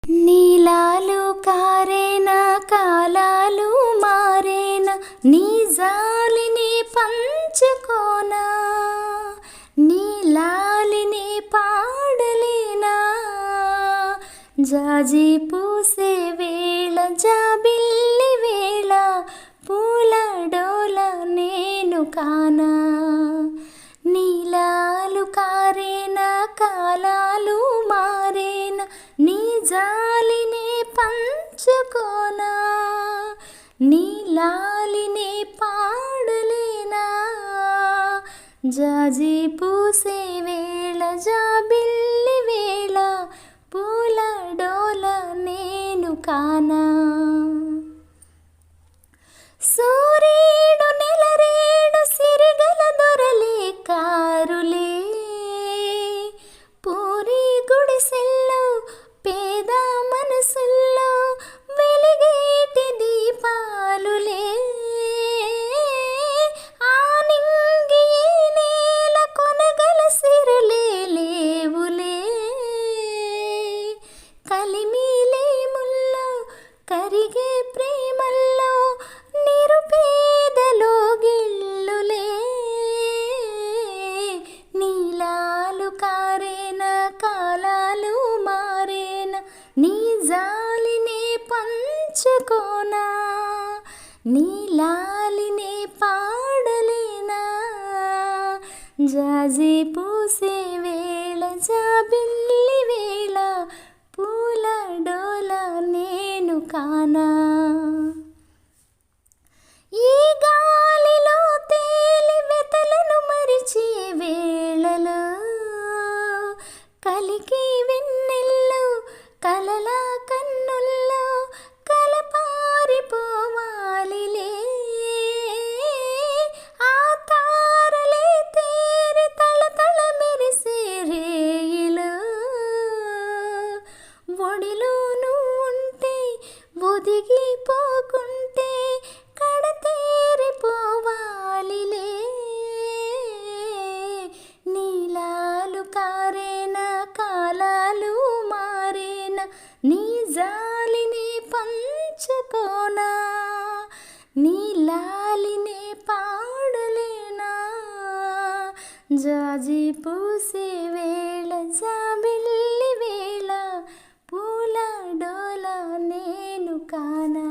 నీలాలు కారేనా కాలాలు మారేనా నీ జాలిని పంచుకోనా నీలాలిని పాడలేనా జాజి పూసే వేళ జాబిల్లి వేళ పూల డోల నేను కానా నీలాలు కారేనా కాలాలు మారేనా నీ జాలిని పంచుకోనా నీలాలిని పాడలేనా జాజి పూసే వేళ జాబిల్లి వేళ పూల డోల నేను కానా సూర్యుడు నెలరేడు సిరిగల దొరలే కారులే పూరి గుడిసెల్లో పేద మనసుల్లో వెలిగేటి దీపాలులే ఆ నింగి నేల కొనగల సిరులే లేవులే కలిమిలేముల్లో కరిగే ప్రేమల్లో నిరుపేదలో గిల్లులే నీలాలు కారేనా కాలాలు మారేనా నీ జాలిని పంచుకోనా నీలాలిని పాడలేనా జాజి పూసే వేళ జాబిల్లి వేళ పూల డోల నేను కానా ఈ గాలిలో తేలి వెతలను మరిచే వేళలో కలికి వెన్నెల్లో కలల కన్నుల్లో కలపారిపోవాలిలే ఆ తారలే తేరి తళతళ మెరిసే రేయిలో ఒడిలో నువ్వుంటే ఒదిగిపోకుంటే కడతేరిపోవాలిలే నీలాలు కారేనా కాలాలు మారేనా నీ జాలిని పంచుకోనా నీలాలిని పాడలేనా జాజి పూసే వేళ జాబిల్లి వేళ పూల డోల నేను కానా.